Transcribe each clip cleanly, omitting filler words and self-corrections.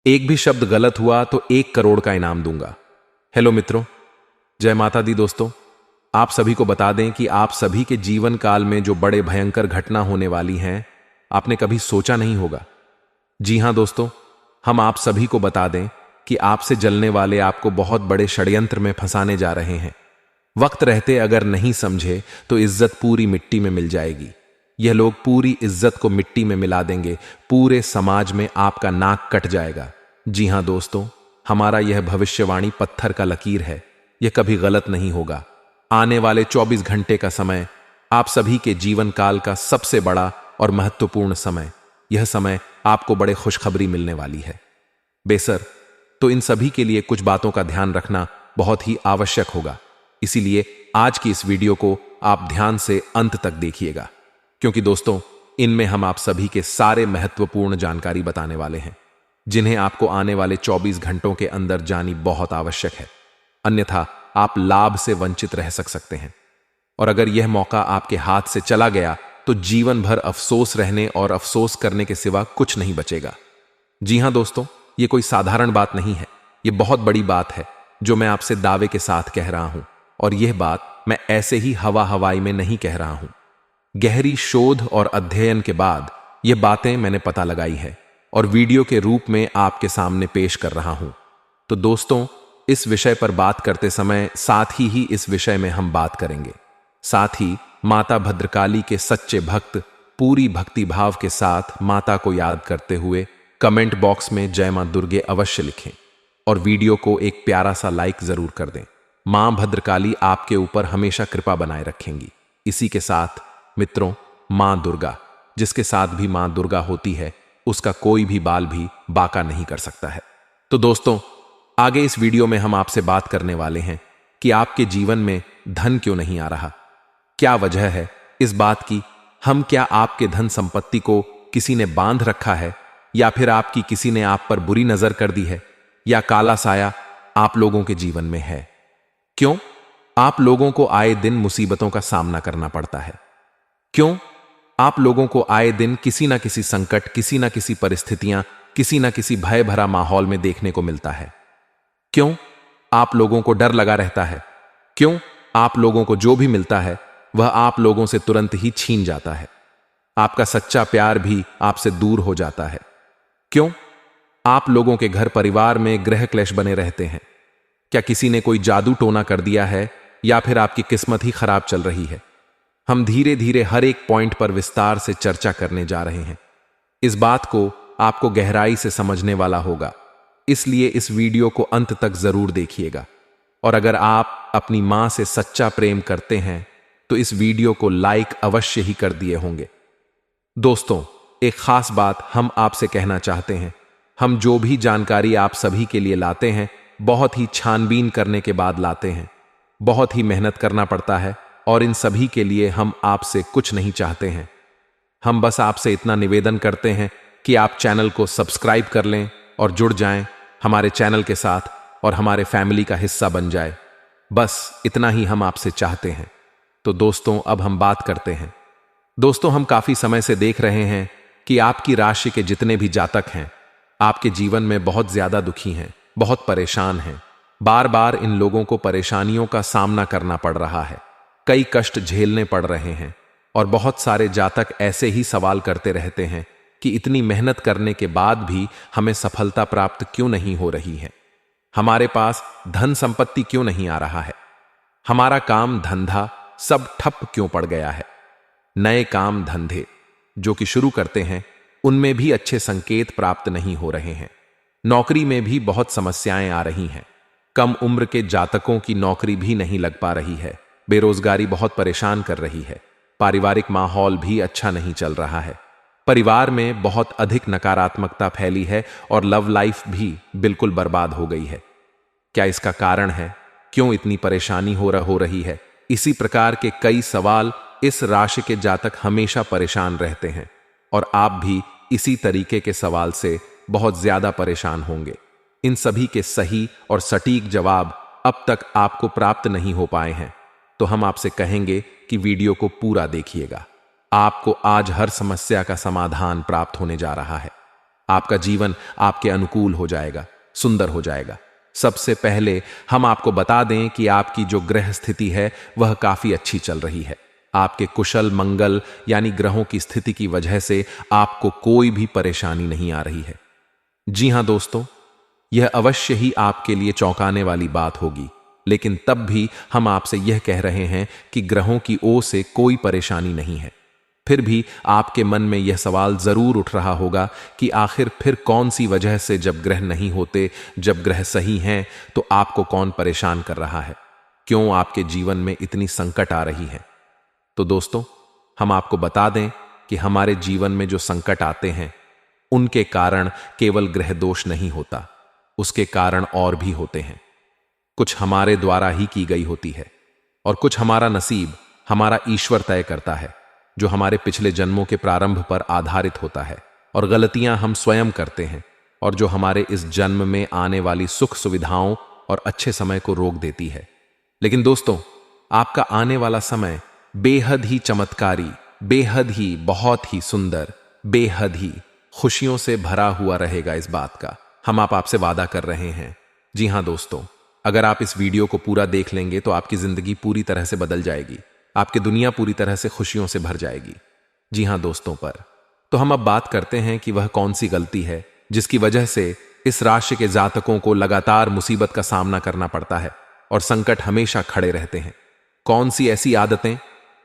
एक भी शब्द गलत हुआ तो 1 करोड़ का इनाम दूंगा। हेलो मित्रों, जय माता दी। दोस्तों, आप सभी को बता दें कि आप सभी के जीवन काल में जो बड़े भयंकर घटना होने वाली हैं, आपने कभी सोचा नहीं होगा। जी हां दोस्तों, हम आप सभी को बता दें कि आपसे जलने वाले आपको बहुत बड़े षड्यंत्र में फंसाने जा रहे हैं। वक्त रहते अगर नहीं समझे तो इज्जत पूरी मिट्टी में मिल जाएगी। यह लोग पूरी इज्जत को मिट्टी में मिला देंगे, पूरे समाज में आपका नाक कट जाएगा। जी हां दोस्तों, हमारा यह भविष्यवाणी पत्थर का लकीर है, यह कभी गलत नहीं होगा। आने वाले 24 घंटे का समय आप सभी के जीवन काल का सबसे बड़ा और महत्वपूर्ण समय। यह समय आपको बड़े खुशखबरी मिलने वाली है। बेसर तो इन सभी के लिए कुछ बातों का ध्यान रखना बहुत ही आवश्यक होगा। इसीलिए आज की इस वीडियो को आप ध्यान से अंत तक देखिएगा, क्योंकि दोस्तों इनमें हम आप सभी के सारे महत्वपूर्ण जानकारी बताने वाले हैं, जिन्हें आपको आने वाले 24 घंटों के अंदर जानी बहुत आवश्यक है। अन्यथा आप लाभ से वंचित रह सकते हैं, और अगर यह मौका आपके हाथ से चला गया तो जीवन भर अफसोस रहने और अफसोस करने के सिवा कुछ नहीं बचेगा। जी हां दोस्तों, यह कोई साधारण बात नहीं है, यह बहुत बड़ी बात है जो मैं आपसे दावे के साथ कह रहा हूं। और यह बात मैं ऐसे ही हवाई में नहीं कह रहा हूं। गहरी शोध और अध्ययन के बाद यह बातें मैंने पता लगाई है और वीडियो के रूप में आपके सामने पेश कर रहा हूं। तो दोस्तों, इस विषय पर बात करते समय साथ ही इस विषय में हम बात करेंगे। साथ ही माता भद्रकाली के सच्चे भक्त पूरी भक्ति भाव के साथ माता को याद करते हुए कमेंट बॉक्स में जय मां दुर्गे अवश्य लिखें और वीडियो को एक प्यारा सा लाइक जरूर कर दें। मां भद्रकाली आपके ऊपर हमेशा कृपा बनाए रखेंगी। इसी के साथ मित्रों, मां दुर्गा, जिसके साथ भी मां दुर्गा होती है, उसका कोई भी बाल भी बाका नहीं कर सकता है। तो दोस्तों, आगे इस वीडियो में हम आपसे बात करने वाले हैं कि आपके जीवन में धन क्यों नहीं आ रहा। क्या वजह है इस बात की? क्या आपके धन संपत्ति को किसी ने बांध रखा है, या फिर आपकी किसी ने आप पर बुरी नजर कर दी है, या काला साया आप लोगों के जीवन में है? क्यों आप लोगों को आए दिन मुसीबतों का सामना करना पड़ता है? क्यों आप लोगों को आए दिन किसी ना किसी संकट, किसी ना किसी परिस्थितियां, किसी ना किसी भय भरा माहौल में देखने को मिलता है? क्यों आप लोगों को डर लगा रहता है? क्यों आप लोगों को जो भी मिलता है वह आप लोगों से तुरंत ही छीन जाता है? आपका सच्चा प्यार भी आपसे दूर हो जाता है? क्यों आप लोगों के घर परिवार में गृह क्लेश बने रहते हैं? क्या किसी ने कोई जादू टोना कर दिया है, या फिर आपकी किस्मत ही खराब चल रही है? हम धीरे धीरे हर एक पॉइंट पर विस्तार से चर्चा करने जा रहे हैं। इस बात को आपको गहराई से समझने वाला होगा, इसलिए इस वीडियो को अंत तक जरूर देखिएगा। और अगर आप अपनी मां से सच्चा प्रेम करते हैं तो इस वीडियो को लाइक अवश्य ही कर दिए होंगे। दोस्तों, एक खास बात हम आपसे कहना चाहते हैं। हम जो भी जानकारी आप सभी के लिए लाते हैं, बहुत ही छानबीन करने के बाद लाते हैं। बहुत ही मेहनत करना पड़ता है, और इन सभी के लिए हम आपसे कुछ नहीं चाहते हैं। हम बस आपसे इतना निवेदन करते हैं कि आप चैनल को सब्सक्राइब कर लें और जुड़ जाएं हमारे चैनल के साथ और हमारे फैमिली का हिस्सा बन जाए। बस इतना ही हम आपसे चाहते हैं। तो दोस्तों, अब हम बात करते हैं। दोस्तों, हम काफी समय से देख रहे हैं कि आपकी राशि के जितने भी जातक हैं, आपके जीवन में बहुत ज्यादा दुखी हैं, बहुत परेशान हैं। बार बार इन लोगों को परेशानियों का सामना करना पड़ रहा है, कई कष्ट झेलने पड़ रहे हैं, और बहुत सारे जातक ऐसे ही सवाल करते रहते हैं कि इतनी मेहनत करने के बाद भी हमें सफलता प्राप्त क्यों नहीं हो रही है? हमारे पास धन संपत्ति क्यों नहीं आ रहा है? हमारा काम धंधा सब ठप क्यों पड़ गया है? नए काम धंधे जो कि शुरू करते हैं, उनमें भी अच्छे संकेत प्राप्त नहीं हो रहे हैं। नौकरी में भी बहुत समस्याएं आ रही हैं। कम उम्र के जातकों की नौकरी भी नहीं लग पा रही है। बेरोजगारी बहुत परेशान कर रही है। पारिवारिक माहौल भी अच्छा नहीं चल रहा है। परिवार में बहुत अधिक नकारात्मकता फैली है और लव लाइफ भी बिल्कुल बर्बाद हो गई है। क्या इसका कारण है? क्यों इतनी परेशानी हो रही है? इसी प्रकार के कई सवाल इस राशि के जातक हमेशा परेशान रहते हैं, और आप भी इसी तरीके के सवाल से बहुत ज्यादा परेशान होंगे। इन सभी के सही और सटीक जवाब अब तक आपको प्राप्त नहीं हो पाए हैं, तो हम आपसे कहेंगे कि वीडियो को पूरा देखिएगा। आपको आज हर समस्या का समाधान प्राप्त होने जा रहा है। आपका जीवन आपके अनुकूल हो जाएगा, सुंदर हो जाएगा। सबसे पहले हम आपको बता दें कि आपकी जो ग्रह स्थिति है वह काफी अच्छी चल रही है। आपके कुशल मंगल यानी ग्रहों की स्थिति की वजह से आपको कोई भी परेशानी नहीं आ रही है। जी हां दोस्तों, यह अवश्य ही आपके लिए चौंकाने वाली बात होगी, लेकिन तब भी हम आपसे यह कह रहे हैं कि ग्रहों की ओर से कोई परेशानी नहीं है। फिर भी आपके मन में यह सवाल जरूर उठ रहा होगा कि आखिर फिर कौन सी वजह से जब ग्रह नहीं होते, जब ग्रह सही हैं, तो आपको कौन परेशान कर रहा है? क्यों आपके जीवन में इतनी संकट आ रही है? तो दोस्तों, हम आपको बता दें कि हमारे जीवन में जो संकट आते हैं उनके कारण केवल ग्रह दोष नहीं होता, उसके कारण और भी होते हैं। कुछ हमारे द्वारा ही की गई होती है और कुछ हमारा नसीब, हमारा ईश्वर तय करता है, जो हमारे पिछले जन्मों के प्रारंभ पर आधारित होता है। और गलतियां हम स्वयं करते हैं और जो हमारे इस जन्म में आने वाली सुख सुविधाओं और अच्छे समय को रोक देती है। लेकिन दोस्तों, आपका आने वाला समय बेहद ही चमत्कारी, बेहद ही बहुत ही सुंदर, बेहद ही खुशियों से भरा हुआ रहेगा। इस बात का हम आपसे वादा कर रहे हैं। जी हां दोस्तों, अगर आप इस वीडियो को पूरा देख लेंगे तो आपकी जिंदगी पूरी तरह से बदल जाएगी, आपकी दुनिया पूरी तरह से खुशियों से भर जाएगी। जी हां दोस्तों, तो हम अब बात करते हैं कि वह कौन सी गलती है जिसकी वजह से इस राशि के जातकों को लगातार मुसीबत का सामना करना पड़ता है और संकट हमेशा खड़े रहते हैं। कौन सी ऐसी आदतें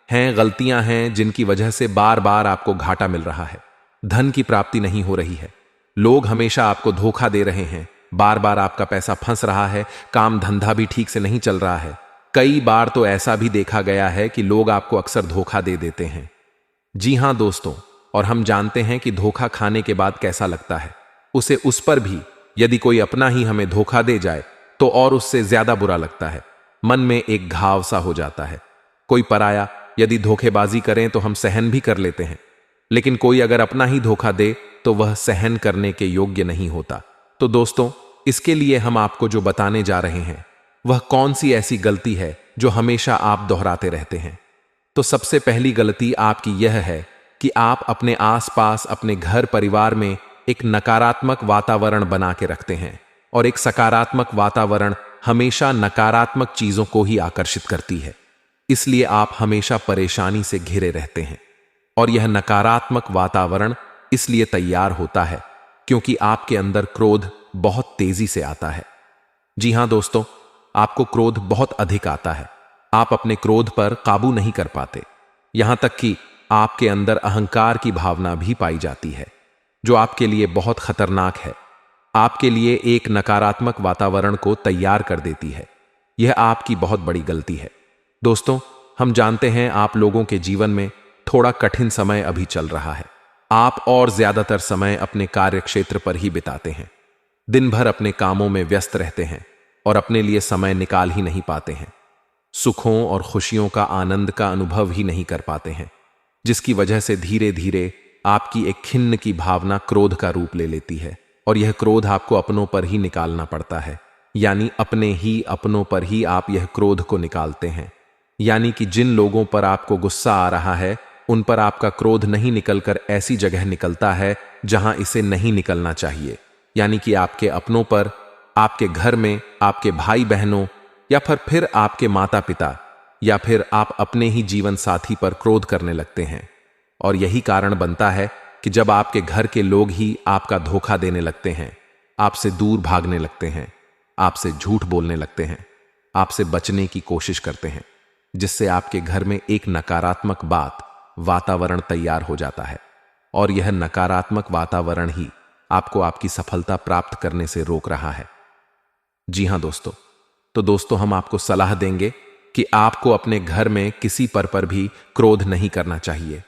हैं, गलतियां हैं जिनकी वजह से बार बार आपको घाटा मिल रहा है, धन की प्राप्ति नहीं हो रही है, लोग हमेशा आपको धोखा दे रहे हैं, बार बार आपका पैसा फंस रहा है, काम धंधा भी ठीक से नहीं चल रहा है। कई बार तो ऐसा भी देखा गया है कि लोग आपको अक्सर धोखा दे देते हैं। जी हां दोस्तों, और हम जानते हैं कि धोखा खाने के बाद कैसा लगता है। उसे उस पर भी यदि कोई अपना ही हमें धोखा दे जाए तो और उससे ज्यादा बुरा लगता है, मन में एक घाव सा हो जाता है। कोई पराया यदि धोखेबाजी करें तो हम सहन भी कर लेते हैं, लेकिन कोई अगर अपना ही धोखा दे तो वह सहन करने के योग्य नहीं होता। तो दोस्तों, इसके लिए हम आपको जो बताने जा रहे हैं वह कौन सी ऐसी गलती है जो हमेशा आप दोहराते रहते हैं। तो सबसे पहली गलती आपकी यह है कि आप अपने आसपास, अपने घर परिवार में एक नकारात्मक वातावरण बना के रखते हैं, और एक सकारात्मक वातावरण हमेशा नकारात्मक चीजों को ही आकर्षित करती है। इसलिए आप हमेशा परेशानी से घिरे रहते हैं, और यह नकारात्मक वातावरण इसलिए तैयार होता है क्योंकि आपके अंदर क्रोध बहुत तेजी से आता है। जी हां दोस्तों, आपको क्रोध बहुत अधिक आता है। आप अपने क्रोध पर काबू नहीं कर पाते, यहां तक कि आपके अंदर अहंकार की भावना भी पाई जाती है, जो आपके लिए बहुत खतरनाक है, आपके लिए एक नकारात्मक वातावरण को तैयार कर देती है। यह आपकी बहुत बड़ी गलती है। दोस्तों, हम जानते हैं आप लोगों के जीवन में थोड़ा कठिन समय अभी चल रहा है। आप और ज्यादातर समय अपने कार्य क्षेत्र पर ही बिताते हैं, दिन भर अपने कामों में व्यस्त रहते हैं और अपने लिए समय निकाल ही नहीं पाते हैं। सुखों और खुशियों का आनंद का अनुभव ही नहीं कर पाते हैं, जिसकी वजह से धीरे धीरे आपकी एक खिन्न की भावना क्रोध का रूप ले लेती है, और यह क्रोध आपको अपनों पर ही निकालना पड़ता है। यानी अपने ही अपनों पर ही आप यह क्रोध को निकालते हैं। यानी कि जिन लोगों पर आपको गुस्सा आ रहा है उन पर आपका क्रोध नहीं निकलकर ऐसी जगह निकलता है जहां इसे नहीं निकलना चाहिए। यानी कि आपके अपनों पर, आपके घर में, आपके भाई बहनों, या फिर आपके माता पिता, या फिर आप अपने ही जीवन साथी पर क्रोध करने लगते हैं। और यही कारण बनता है कि जब आपके घर के लोग ही आपका धोखा देने लगते हैं, आपसे दूर भागने लगते हैं, आपसे झूठ बोलने लगते हैं, आपसे बचने की कोशिश करते हैं, जिससे आपके घर में एक नकारात्मक वातावरण तैयार हो जाता है। और यह नकारात्मक वातावरण ही आपको आपकी सफलता प्राप्त करने से रोक रहा है। जी हां दोस्तों, तो दोस्तों, हम आपको सलाह देंगे कि आपको अपने घर में किसी पर भी क्रोध नहीं करना चाहिए।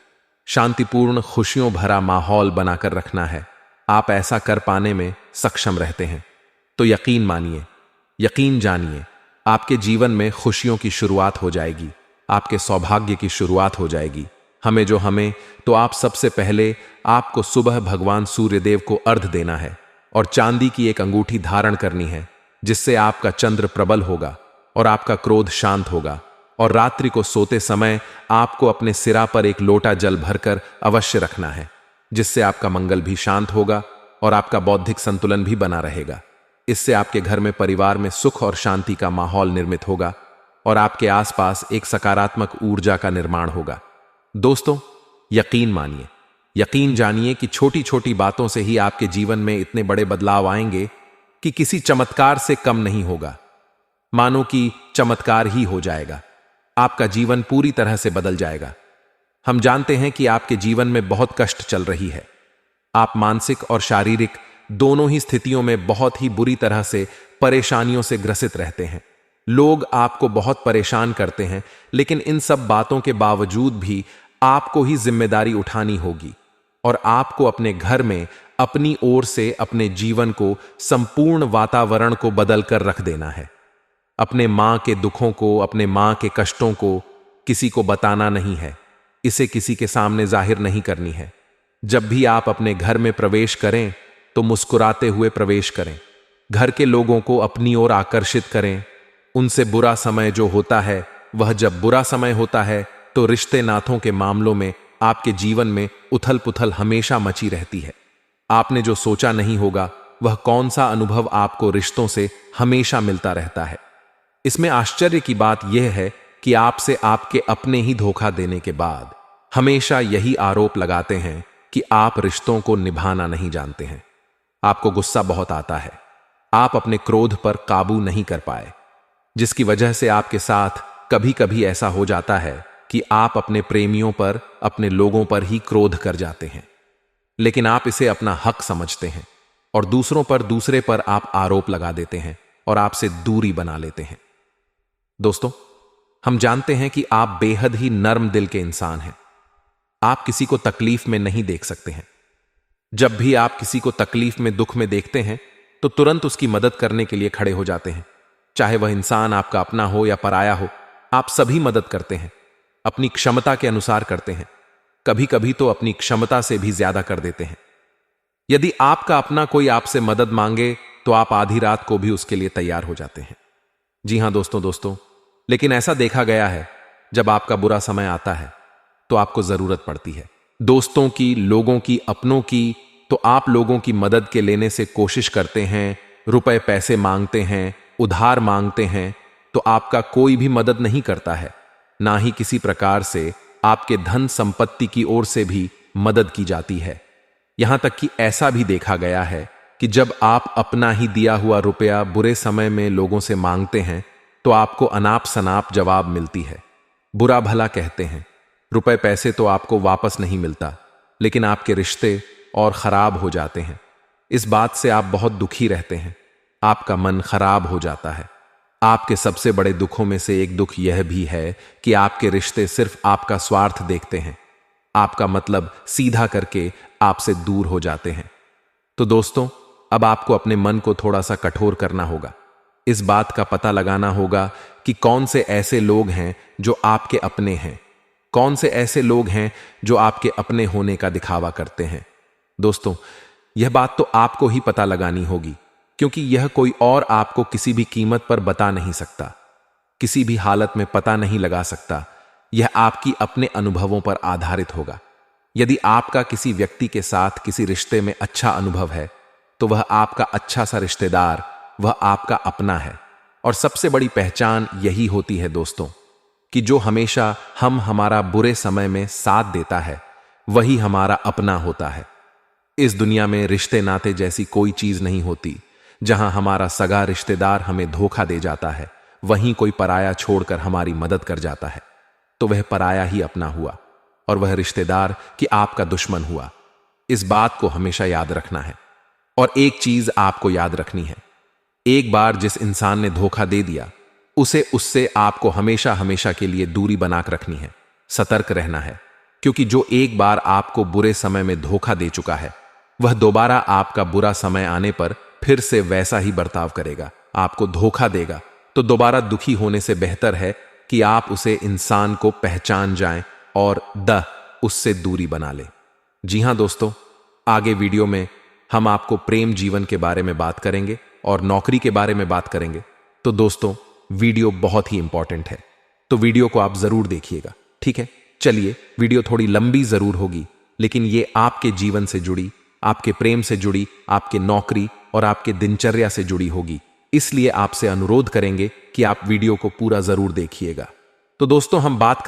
शांतिपूर्ण, खुशियों भरा माहौल बनाकर रखना है। आप ऐसा कर पाने में सक्षम रहते हैं तो यकीन मानिए, यकीन जानिए, आपके जीवन में खुशियों की शुरुआत हो जाएगी, आपके सौभाग्य की शुरुआत हो जाएगी। हमें तो आप सबसे पहले आपको सुबह भगवान सूर्यदेव को अर्घ्य देना है और चांदी की एक अंगूठी धारण करनी है, जिससे आपका चंद्र प्रबल होगा और आपका क्रोध शांत होगा। और रात्रि को सोते समय आपको अपने सिरा पर एक लोटा जल भरकर अवश्य रखना है, जिससे आपका मंगल भी शांत होगा और आपका बौद्धिक संतुलन भी बना रहेगा। इससे आपके घर में परिवार में सुख और शांति का माहौल निर्मित होगा और आपके आसपास एक सकारात्मक ऊर्जा का निर्माण होगा। दोस्तों, यकीन मानिए, यकीन जानिए कि छोटी छोटी बातों से ही आपके जीवन में इतने बड़े बदलाव आएंगे कि किसी चमत्कार से कम नहीं होगा। मानो कि चमत्कार ही हो जाएगा, आपका जीवन पूरी तरह से बदल जाएगा। हम जानते हैं कि आपके जीवन में बहुत कष्ट चल रही है। आप मानसिक और शारीरिक दोनों ही स्थितियों में बहुत ही बुरी तरह से परेशानियों से ग्रसित रहते हैं। लोग आपको बहुत परेशान करते हैं, लेकिन इन सब बातों के बावजूद भी आपको ही जिम्मेदारी उठानी होगी और आपको अपने घर में अपनी ओर से अपने जीवन को, संपूर्ण वातावरण को बदल कर रख देना है। अपने मां के दुखों को, अपने मां के कष्टों को किसी को बताना नहीं है, इसे किसी के सामने जाहिर नहीं करनी है। जब भी आप अपने घर में प्रवेश करें तो मुस्कुराते हुए प्रवेश करें। घर के लोगों को अपनी ओर आकर्षित करें। उनसे बुरा समय जो होता है, वह जब बुरा समय होता है तो रिश्ते नातों के मामलों में आपके जीवन में उथल पुथल हमेशा मची रहती है। आपने जो सोचा नहीं होगा, वह कौन सा अनुभव आपको रिश्तों से हमेशा मिलता रहता है। इसमें आश्चर्य की बात यह है कि आपसे आपके अपने ही धोखा देने के बाद हमेशा यही आरोप लगाते हैं कि आप रिश्तों को निभाना नहीं जानते हैं। आपको गुस्सा बहुत आता है, आप अपने क्रोध पर काबू नहीं कर पाए, जिसकी वजह से आपके साथ कभी कभी ऐसा हो जाता है कि आप अपने प्रेमियों पर, अपने लोगों पर ही क्रोध कर जाते हैं। लेकिन आप इसे अपना हक समझते हैं और दूसरे पर आप आरोप लगा देते हैं और आपसे दूरी बना लेते हैं। दोस्तों, हम जानते हैं कि आप बेहद ही नर्म दिल के इंसान हैं। आप किसी को तकलीफ में नहीं देख सकते हैं। जब भी आप किसी को तकलीफ में, दुख में देखते हैं तो तुरंत उसकी मदद करने के लिए खड़े हो जाते हैं। चाहे वह इंसान आपका अपना हो या पराया हो, आप सभी मदद करते हैं, अपनी क्षमता के अनुसार करते हैं। कभी कभी तो अपनी क्षमता से भी ज्यादा कर देते हैं। यदि आपका अपना कोई आपसे मदद मांगे तो आप आधी रात को भी उसके लिए तैयार हो जाते हैं। जी हां दोस्तों, लेकिन ऐसा देखा गया है, जब आपका बुरा समय आता है तो आपको जरूरत पड़ती है दोस्तों की, लोगों की, अपनों की, तो आप लोगों की मदद के लेने से कोशिश करते हैं, रुपए पैसे मांगते हैं, उधार मांगते हैं, तो आपका कोई भी मदद नहीं करता है। ना ही किसी प्रकार से आपके धन संपत्ति की ओर से भी मदद की जाती है। यहां तक कि ऐसा भी देखा गया है कि जब आप अपना ही दिया हुआ रुपया बुरे समय में लोगों से मांगते हैं तो आपको अनाप शनाप जवाब मिलती है। बुरा भला कहते हैं, रुपए पैसे तो आपको वापस नहीं मिलता, लेकिन आपके रिश्ते और खराब हो जाते हैं। इस बात से आप बहुत दुखी रहते हैं, आपका मन खराब हो जाता है। आपके सबसे बड़े दुखों में से एक दुख यह भी है कि आपके रिश्ते सिर्फ आपका स्वार्थ देखते हैं, आपका मतलब सीधा करके आपसे दूर हो जाते हैं। तो दोस्तों, अब आपको अपने मन को थोड़ा सा कठोर करना होगा। इस बात का पता लगाना होगा कि कौन से ऐसे लोग हैं जो आपके अपने हैं, कौन से ऐसे लोग हैं जो आपके अपने होने का दिखावा करते हैं। दोस्तों, यह बात तो आपको ही पता लगानी होगी, क्योंकि यह कोई और आपको किसी भी कीमत पर बता नहीं सकता, किसी भी हालत में पता नहीं लगा सकता। यह आपकी अपने अनुभवों पर आधारित होगा। यदि आपका किसी व्यक्ति के साथ किसी रिश्ते में अच्छा अनुभव है तो वह आपका अच्छा सा रिश्तेदार, वह आपका अपना है। और सबसे बड़ी पहचान यही होती है दोस्तों, कि जो हमेशा हमारा बुरे समय में साथ देता है वही हमारा अपना होता है। इस दुनिया में रिश्ते नाते जैसी कोई चीज नहीं होती। जहां हमारा सगा रिश्तेदार हमें धोखा दे जाता है, वहीं कोई पराया छोड़कर हमारी मदद कर जाता है, तो वह पराया ही अपना हुआ और वह रिश्तेदार कि आपका दुश्मन हुआ। इस बात को हमेशा याद रखना है। और एक चीज आपको याद रखनी है, एक बार जिस इंसान ने धोखा दे दिया उससे आपको हमेशा हमेशा के लिए दूरी बनाकर रखनी है, सतर्क रहना है। क्योंकि जो एक बार आपको बुरे समय में धोखा दे चुका है, वह दोबारा आपका बुरा समय आने पर फिर से वैसा ही बर्ताव करेगा, आपको धोखा देगा। तो दोबारा दुखी होने से बेहतर है कि आप उसे इंसान को पहचान जाएं और उससे दूरी बना लें। जी हां दोस्तों, आगे वीडियो में हम आपको प्रेम जीवन के बारे में बात करेंगे और नौकरी के बारे में बात करेंगे। तो दोस्तों, वीडियो बहुत ही इंपॉर्टेंट है, तो वीडियो को आप जरूर देखिएगा, ठीक है। चलिए, वीडियो थोड़ी लंबी जरूर होगी, लेकिन ये आपके जीवन से जुड़ी आपके प्रेम से जुड़ी, आपके नौकरी और आपके दिनचर्या से जुड़ी होगी। इसलिए आपसे अनुरोध करेंगे कि आप वीडियो को पूरा जरूर देखिएगा। तो दोस्तों, हम बात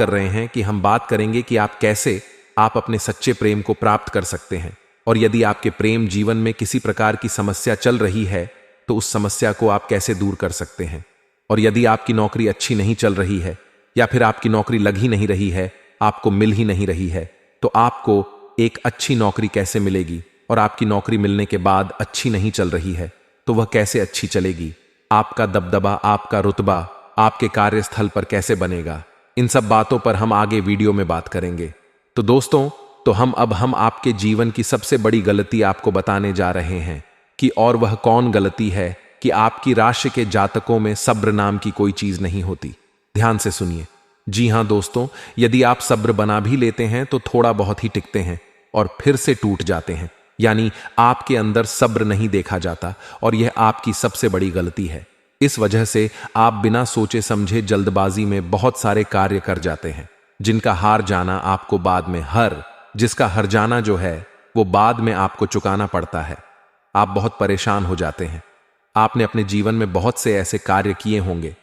करेंगे कि आप कैसे आप अपने सच्चे प्रेम को प्राप्त कर सकते हैं। और यदि आपके प्रेम जीवन में किसी प्रकार की समस्या चल रही है तो उस समस्या को आप कैसे दूर कर सकते हैं। और यदि आपकी नौकरी अच्छी नहीं चल रही है या फिर आपकी नौकरी लग ही नहीं रही है, आपको मिल ही नहीं रही है, तो आपको एक अच्छी नौकरी कैसे मिलेगी। और आपकी नौकरी मिलने के बाद अच्छी नहीं चल रही है तो वह कैसे अच्छी चलेगी। आपका दबदबा, आपका रुतबा आपके कार्यस्थल पर कैसे बनेगा। इन सब बातों पर हम आगे वीडियो में बात करेंगे। तो दोस्तों, हम आपके जीवन की सबसे बड़ी गलती आपको बताने जा रहे हैं कि और वह कौन गलती है कि आपकी राशि के जातकों में सब्र नाम की कोई चीज नहीं होती। ध्यान से सुनिए। जी हां दोस्तों, यदि आप सब्र बना भी लेते हैं तो थोड़ा बहुत ही टिकते हैं और फिर से टूट जाते हैं। यानी आपके अंदर सब्र नहीं देखा जाता और यह आपकी सबसे बड़ी गलती है। इस वजह से आप बिना सोचे समझे जल्दबाजी में बहुत सारे कार्य कर जाते हैं जिनका हार जाना आपको बाद में जिसका हर जाना जो है वो बाद में आपको चुकाना पड़ता है। आप बहुत परेशान हो जाते हैं। आपने अपने जीवन में बहुत से ऐसे कार्य किए होंगे,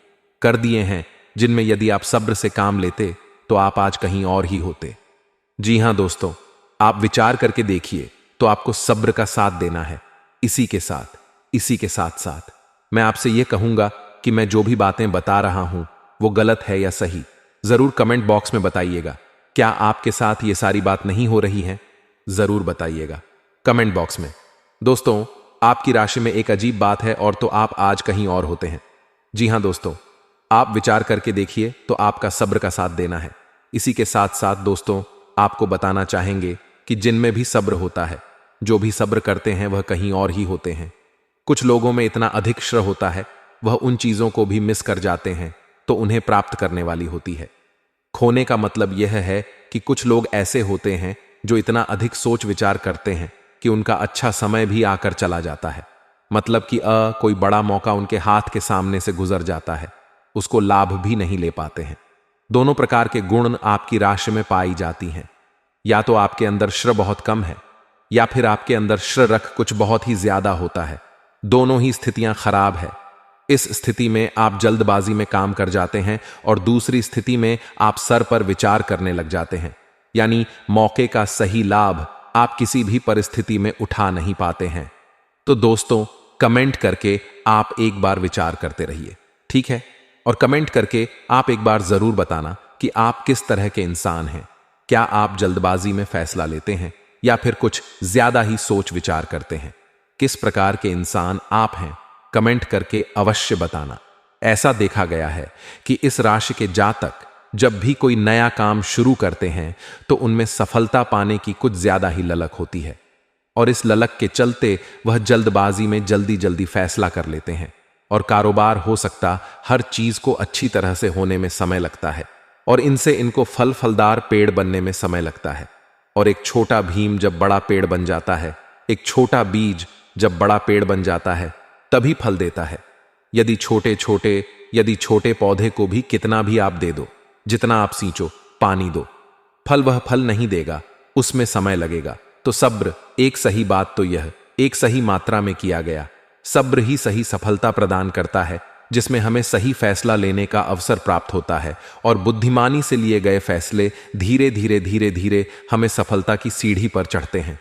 कर दिए हैं, जिनमें यदि आप सब्र से काम लेते तो आप आज कहीं और ही होते। जी हां दोस्तों, आप विचार करके देखिए तो आपको सब्र का साथ देना है। इसी के साथ साथ मैं आपसे यह कहूंगा कि मैं जो भी बातें बता रहा हूं वो गलत है या सही, जरूर कमेंट बॉक्स में बताइएगा। क्या आपके साथ ये सारी बात नहीं हो रही है? जरूर बताइएगा कमेंट बॉक्स में। दोस्तों, आपकी राशि में एक अजीब बात है और तो आप आज कहीं और होते हैं। जी हां दोस्तों, आप विचार करके देखिए तो आपका सब्र का साथ देना है। इसी के साथ साथ दोस्तों, आपको बताना चाहेंगे कि जिनमें भी सब्र होता है, जो भी सब्र करते हैं वह कहीं और ही होते हैं। कुछ लोगों में इतना अधिक श्रह होता है, वह उन चीजों को भी मिस कर जाते हैं तो उन्हें प्राप्त करने वाली होती है। खोने का मतलब यह है कि कुछ लोग ऐसे होते हैं जो इतना अधिक सोच विचार करते हैं कि उनका अच्छा समय भी आकर चला जाता है। मतलब कि कोई बड़ा मौका उनके हाथ के सामने से गुजर जाता है, उसको लाभ भी नहीं ले पाते हैं। दोनों प्रकार के गुण आपकी राशि में पाई जाती हैं। या तो आपके अंदर श्र बहुत कम है या फिर आपके अंदर श्र रख कुछ बहुत ही ज्यादा होता है। दोनों ही स्थितियां खराब है। इस स्थिति में आप जल्दबाजी में काम कर जाते हैं और दूसरी स्थिति में आप सर पर विचार करने लग जाते हैं। यानी मौके का सही लाभ आप किसी भी परिस्थिति में उठा नहीं पाते हैं। तो दोस्तों, कमेंट करके आप एक बार विचार करते रहिए, ठीक है? और कमेंट करके आप एक बार जरूर बताना कि आप किस तरह के इंसान हैं। क्या आप जल्दबाजी में फैसला लेते हैं या फिर कुछ ज्यादा ही सोच विचार करते हैं? किस प्रकार के इंसान आप हैं? कमेंट करके अवश्य बताना। ऐसा देखा गया है कि इस राशि के जातक जब भी कोई नया काम शुरू करते हैं तो उनमें सफलता पाने की कुछ ज्यादा ही ललक होती है और इस ललक के चलते वह जल्दबाजी में जल्दी जल्दी फैसला कर लेते हैं और कारोबार हो सकता हर चीज को अच्छी तरह से होने में समय लगता है और इनसे इनको फलदार पेड़ बनने में समय लगता है। और एक छोटा भीम जब बड़ा पेड़ बन जाता है, एक छोटा बीज जब बड़ा पेड़ बन जाता है तभी फल देता है। यदि छोटे पौधे को भी कितना भी आप दे दो, जितना आप सींचो, पानी दो, वह फल नहीं देगा, उसमें समय लगेगा। तो सब्र, एक सही बात तो यह एक सही मात्रा में किया गया सब्र ही सही सफलता प्रदान करता है, जिसमें हमें सही फैसला लेने का अवसर प्राप्त होता है और बुद्धिमानी से लिए गए फैसले धीरे धीरे हमें सफलता की सीढ़ी पर चढ़ते हैं।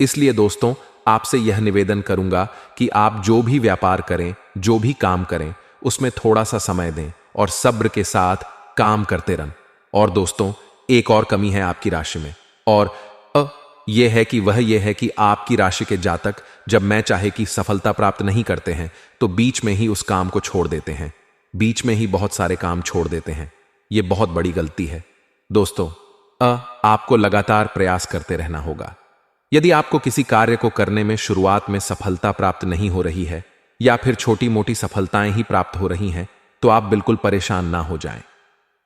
इसलिए दोस्तों, आपसे यह निवेदन करूंगा कि आप जो भी व्यापार करें, जो भी काम करें, उसमें थोड़ा सा समय दें और सब्र के साथ काम करते रहें। और दोस्तों, एक और कमी है आपकी राशि में और यह है कि आपकी राशि के जातक जब मैं चाहे कि सफलता प्राप्त नहीं करते हैं तो बीच में ही उस काम को छोड़ देते हैं, बीच में ही बहुत सारे काम छोड़ देते हैं। यह बहुत बड़ी गलती है दोस्तों। आपको लगातार प्रयास करते रहना होगा। यदि आपको किसी कार्य को करने में शुरुआत में सफलता प्राप्त नहीं हो रही है या फिर छोटी मोटी सफलताएं ही प्राप्त हो रही हैं तो आप बिल्कुल परेशान ना हो जाएं।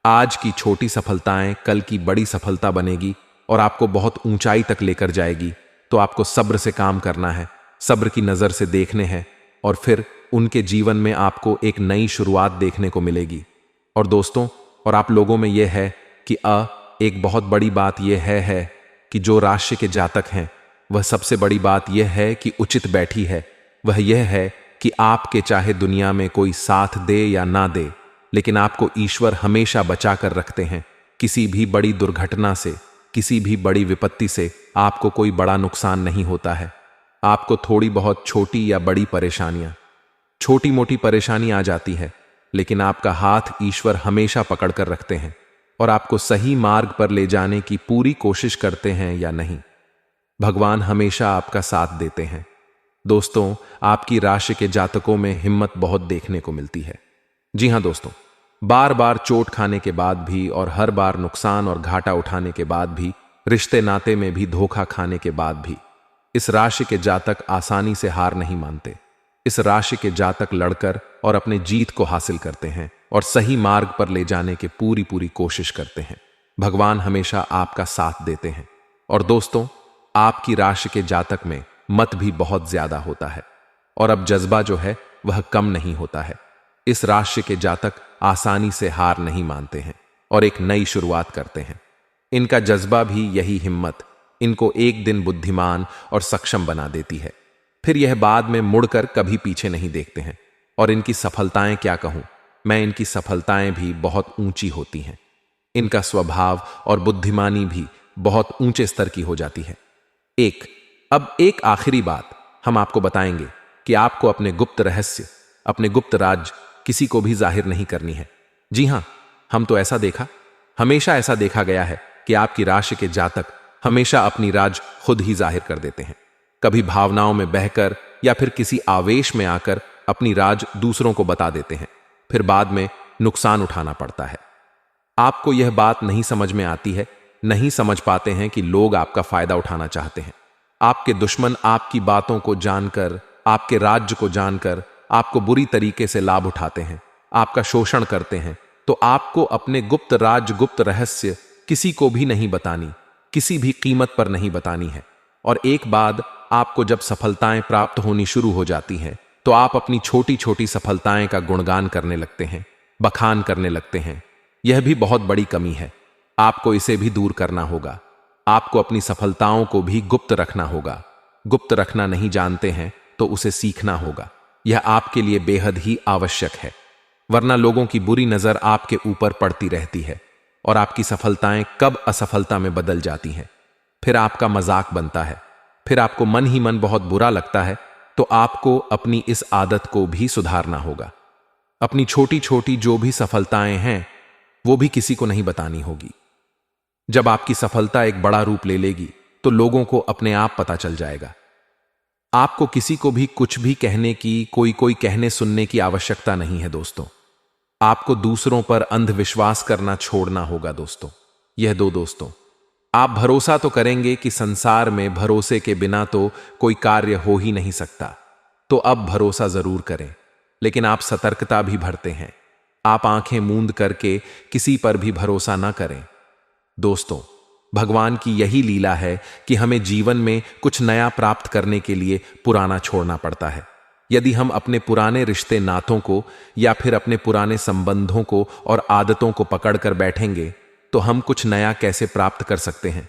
आज की छोटी सफलताएं कल की बड़ी सफलता बनेगी और आपको बहुत ऊंचाई तक लेकर जाएगी। तो आपको सब्र से काम करना है, सब्र की नजर से देखने हैं और फिर उनके जीवन में आपको एक नई शुरुआत देखने को मिलेगी। और दोस्तों, और आप लोगों में यह है कि एक बहुत बड़ी बात यह है कि जो राशि के जातक हैं वह सबसे बड़ी बात यह है कि उचित बैठी है, वह यह है कि आपके चाहे दुनिया में कोई साथ दे या ना दे, लेकिन आपको ईश्वर हमेशा बचा कर रखते हैं। किसी भी बड़ी दुर्घटना से, किसी भी बड़ी विपत्ति से आपको कोई बड़ा नुकसान नहीं होता है। आपको थोड़ी बहुत छोटी या बड़ी परेशानियां, छोटी मोटी परेशानी आ जाती है, लेकिन आपका हाथ ईश्वर हमेशा पकड़ कर रखते हैं और आपको सही मार्ग पर ले जाने की पूरी कोशिश करते हैं या नहीं। भगवान हमेशा आपका साथ देते हैं। दोस्तों, आपकी राशि के जातकों में हिम्मत बहुत देखने को मिलती है। जी हां दोस्तों, बार बार चोट खाने के बाद भी और हर बार नुकसान और घाटा उठाने के बाद भी, रिश्ते नाते में भी धोखा खाने के बाद भी, इस राशि के जातक आसानी से हार नहीं मानते। इस राशि के जातक लड़कर और अपने जीत को हासिल करते हैं और सही मार्ग पर ले जाने की पूरी कोशिश करते हैं। भगवान हमेशा आपका साथ देते हैं। और दोस्तों, आपकी राशि के जातक में मत भी बहुत ज्यादा होता है और अब जज्बा जो है वह कम नहीं होता है। इस राशि के जातक आसानी से हार नहीं मानते हैं और एक नई शुरुआत करते हैं। इनका जज्बा भी यही हिम्मत इनको एक दिन बुद्धिमान और सक्षम बना देती है। फिर यह बाद में मुड़कर कभी पीछे नहीं देखते हैं। और इनकी सफलताएं क्या कहूं, मैं इनकी सफलताएं भी बहुत ऊंची होती हैं। इनका स्वभाव और बुद्धिमानी भी बहुत ऊंचे स्तर की हो जाती है। अब एक आखिरी बात हम आपको बताएंगे कि आपको अपने गुप्त रहस्य, अपने गुप्त राज किसी को भी जाहिर नहीं करनी है। जी हां, हम तो हमेशा ऐसा देखा गया है कि आपकी राशि के जातक हमेशा अपनी राज खुद ही जाहिर कर देते हैं। कभी भावनाओं में बहकर या फिर किसी आवेश में आकर अपनी राज दूसरों को बता देते हैं, फिर बाद में नुकसान उठाना पड़ता है। आपको यह बात नहीं समझ में आती है, नहीं समझ पाते हैं कि लोग आपका फायदा उठाना चाहते हैं। आपके दुश्मन आपकी बातों को जानकर, आपके राज्य को जानकर आपको बुरी तरीके से लाभ उठाते हैं, आपका शोषण करते हैं। तो आपको अपने गुप्त राज, गुप्त रहस्य किसी को भी नहीं बतानी, किसी भी कीमत पर नहीं बतानी है। और एक बाद आपको जब सफलताएं प्राप्त होनी शुरू हो जाती हैं, तो आप अपनी छोटी छोटी सफलताएं का गुणगान करने लगते हैं, बखान करने लगते हैं। यह भी बहुत बड़ी कमी है। आपको इसे भी दूर करना होगा। आपको अपनी सफलताओं को भी गुप्त रखना होगा। गुप्त रखना नहीं जानते हैं तो उसे सीखना होगा। यह आपके लिए बेहद ही आवश्यक है, वरना लोगों की बुरी नजर आपके ऊपर पड़ती रहती है और आपकी सफलताएं कब असफलता में बदल जाती हैं। फिर आपका मजाक बनता है, फिर आपको मन ही मन बहुत बुरा लगता है। तो आपको अपनी इस आदत को भी सुधारना होगा। अपनी छोटी छोटी जो भी सफलताएं हैं वो भी किसी को नहीं बतानी होगी। जब आपकी सफलता एक बड़ा रूप ले लेगी तो लोगों को अपने आप पता चल जाएगा। आपको किसी को भी कुछ भी कहने की, कोई कहने सुनने की आवश्यकता नहीं है दोस्तों। आपको दूसरों पर अंधविश्वास करना छोड़ना होगा दोस्तों। यह दो दोस्तों, आप भरोसा तो करेंगे कि संसार में भरोसे के बिना तो कोई कार्य हो ही नहीं सकता, तो अब भरोसा जरूर करें, लेकिन आप सतर्कता भी भरते हैं। आप आंखें मूंद करके किसी पर भी भरोसा ना करें। दोस्तों, भगवान की यही लीला है कि हमें जीवन में कुछ नया प्राप्त करने के लिए पुराना छोड़ना पड़ता है। यदि हम अपने पुराने रिश्ते नातों को या फिर अपने पुराने संबंधों को और आदतों को पकड़कर बैठेंगे तो हम कुछ नया कैसे प्राप्त कर सकते हैं।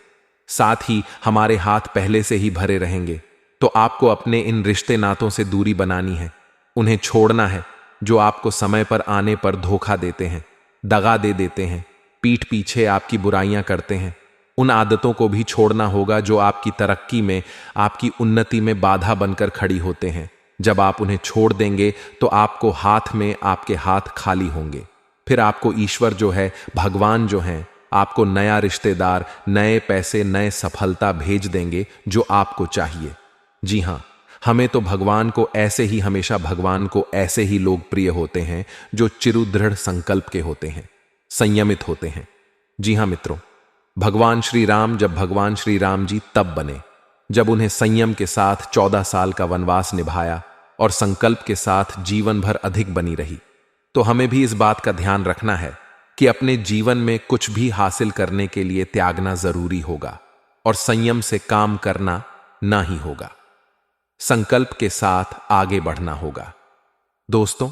साथ ही हमारे हाथ पहले से ही भरे रहेंगे। तो आपको अपने इन रिश्ते नातों से दूरी बनानी है, उन्हें छोड़ना है जो आपको समय पर आने पर धोखा देते हैं, दगा दे देते हैं, पीठ पीछे आपकी बुराइयां करते हैं। उन आदतों को भी छोड़ना होगा जो आपकी तरक्की में, आपकी उन्नति में बाधा बनकर खड़ी होते हैं। जब आप उन्हें छोड़ देंगे तो आपको हाथ में आपके हाथ खाली होंगे। फिर आपको ईश्वर जो है, भगवान जो हैं, आपको नया रिश्तेदार, नए पैसे, नए सफलता भेज देंगे जो आपको चाहिए। जी हां, हमें तो भगवान को ऐसे ही, हमेशा भगवान को ऐसे ही लोग प्रिय होते हैं जो चिरुदृढ़ संकल्प के होते हैं, संयमित होते हैं। जी हां मित्रों, भगवान श्री राम, जब भगवान श्री राम जी तब बने जब उन्हें संयम के साथ 14 साल का वनवास निभाया और संकल्प के साथ जीवन भर अधिक बनी रही। तो हमें भी इस बात का ध्यान रखना है कि अपने जीवन में कुछ भी हासिल करने के लिए त्यागना जरूरी होगा और संयम से काम करना ना ही होगा। संकल्प के साथ आगे बढ़ना होगा। दोस्तों,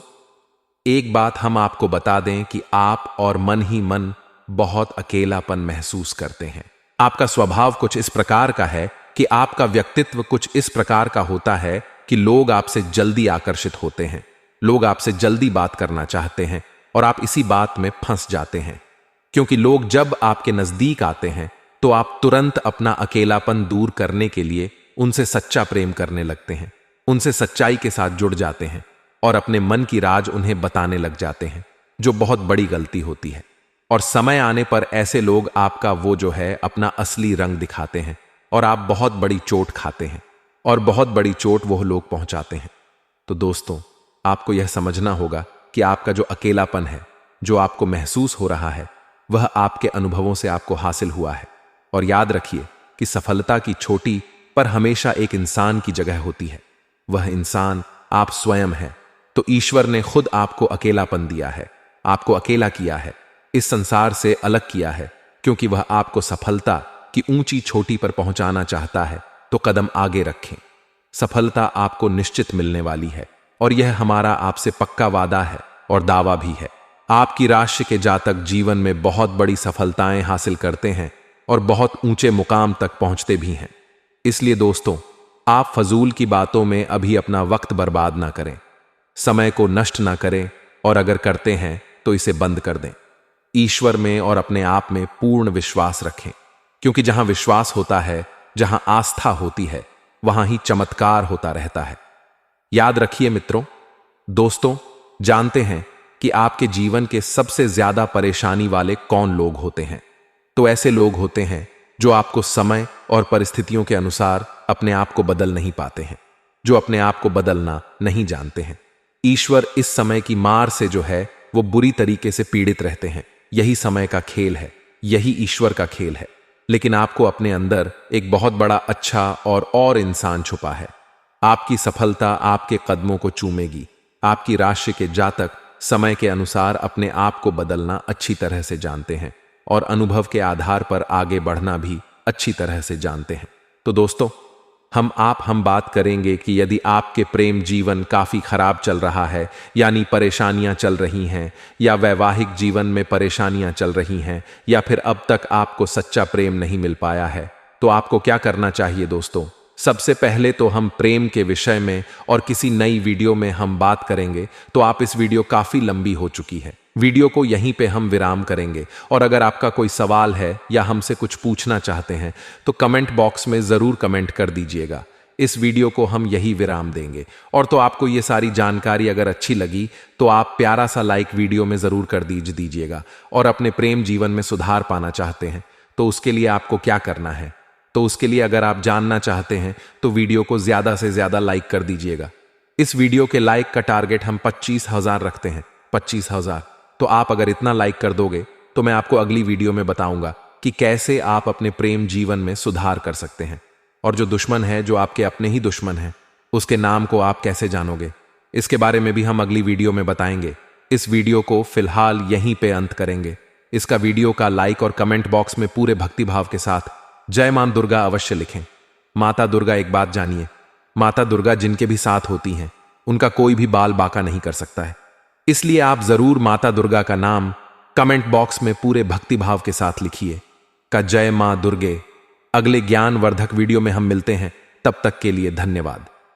एक बात हम आपको बता दें कि आप और मन ही मन बहुत अकेलापन महसूस करते हैं। आपका स्वभाव कुछ इस प्रकार का है कि आपका व्यक्तित्व कुछ इस प्रकार का होता है कि लोग आपसे जल्दी आकर्षित होते हैं, लोग आपसे जल्दी बात करना चाहते हैं और आप इसी बात में फंस जाते हैं। क्योंकि लोग जब आपके नजदीक आते हैं तो आप तुरंत अपना अकेलापन दूर करने के लिए उनसे सच्चा प्रेम करने लगते हैं, उनसे सच्चाई के साथ जुड़ जाते हैं और अपने मन की राज उन्हें बताने लग जाते हैं, जो बहुत बड़ी गलती होती है। और समय आने पर ऐसे लोग आपका वो जो है अपना असली रंग दिखाते हैं और आप बहुत बड़ी चोट खाते हैं और बहुत बड़ी चोट वो लोग पहुंचाते हैं। तो दोस्तों, आपको यह समझना होगा कि आपका जो अकेलापन है, जो आपको महसूस हो रहा है, वह आपके अनुभवों से आपको हासिल हुआ है। और याद रखिए कि सफलता की छोटी पर हमेशा एक इंसान की जगह होती है, वह इंसान आप स्वयं है। तो ईश्वर ने खुद आपको अकेलापन दिया है, आपको अकेला किया है, इस संसार से अलग किया है, क्योंकि वह आपको सफलता की ऊंची छोटी पर पहुंचाना चाहता है। तो कदम आगे रखें, सफलता आपको निश्चित मिलने वाली है और यह हमारा आपसे पक्का वादा है और दावा भी है। आपकी राशि के जातक जीवन में बहुत बड़ी सफलताएं हासिल करते हैं और बहुत ऊंचे मुकाम तक पहुंचते भी हैं। इसलिए दोस्तों, आप फजूल की बातों में अभी अपना वक्त बर्बाद ना करें, समय को नष्ट ना करें और अगर करते हैं तो इसे बंद कर दें। ईश्वर में और अपने आप में पूर्ण विश्वास रखें, क्योंकि जहां विश्वास होता है, जहां आस्था होती है, वहां ही चमत्कार होता रहता है। याद रखिए मित्रों, दोस्तों, जानते हैं कि आपके जीवन के सबसे ज्यादा परेशानी वाले कौन लोग होते हैं? तो ऐसे लोग होते हैं जो आपको समय और परिस्थितियों के अनुसार अपने आप को बदल नहीं पाते हैं, जो अपने आप को बदलना नहीं जानते हैं। ईश्वर इस समय की मार से जो है वो बुरी तरीके से पीड़ित रहते हैं। यही समय का खेल है, यही ईश्वर का खेल है। लेकिन आपको अपने अंदर एक बहुत बड़ा अच्छा और इंसान छुपा है। आपकी सफलता आपके कदमों को चूमेगी। आपकी राशि के जातक समय के अनुसार अपने आप को बदलना अच्छी तरह से जानते हैं और अनुभव के आधार पर आगे बढ़ना भी अच्छी तरह से जानते हैं। तो दोस्तों, हम बात करेंगे कि यदि आपके प्रेम जीवन काफी खराब चल रहा है, यानी परेशानियां चल रही हैं, या वैवाहिक जीवन में परेशानियां चल रही हैं, या फिर अब तक आपको सच्चा प्रेम नहीं मिल पाया है, तो आपको क्या करना चाहिए दोस्तों? सबसे पहले तो हम प्रेम के विषय में और किसी नई वीडियो में हम बात करेंगे। तो आप इस वीडियो काफी लंबी हो चुकी है, वीडियो को यहीं पे हम विराम करेंगे। और अगर आपका कोई सवाल है या हमसे कुछ पूछना चाहते हैं तो कमेंट बॉक्स में जरूर कमेंट कर दीजिएगा। इस वीडियो को हम यही विराम देंगे। और तो आपको ये सारी जानकारी अगर अच्छी लगी तो आप प्यारा सा लाइक वीडियो में जरूर कर दीजिएगा। और अपने प्रेम जीवन में सुधार पाना चाहते हैं तो उसके लिए आपको क्या करना है? तो उसके लिए अगर आप जानना चाहते हैं तो वीडियो को ज्यादा से ज्यादा लाइक कर दीजिएगा। इस वीडियो के लाइक का टारगेट हम 25,000 रखते हैं, 25,000। तो आप अगर इतना लाइक कर दोगे तो मैं आपको अगली वीडियो में बताऊंगा कि कैसे आप अपने प्रेम जीवन में सुधार कर सकते हैं। और जो दुश्मन है, जो आपके अपने ही दुश्मन है, उसके नाम को आप कैसे जानोगे, इसके बारे में भी हम अगली वीडियो में बताएंगे। इस वीडियो को फिलहाल यहीं पे अंत करेंगे। इसका वीडियो का लाइक और कमेंट बॉक्स में पूरे भक्तिभाव के साथ जय मां दुर्गा अवश्य लिखें। माता दुर्गा, एक बात जानिए, माता दुर्गा जिनके भी साथ होती हैं उनका कोई भी बाल बाका नहीं कर सकता है। इसलिए आप जरूर माता दुर्गा का नाम कमेंट बॉक्स में पूरे भक्तिभाव के साथ लिखिए का जय मां दुर्गे। अगले ज्ञानवर्धक वीडियो में हम मिलते हैं, तब तक के लिए धन्यवाद।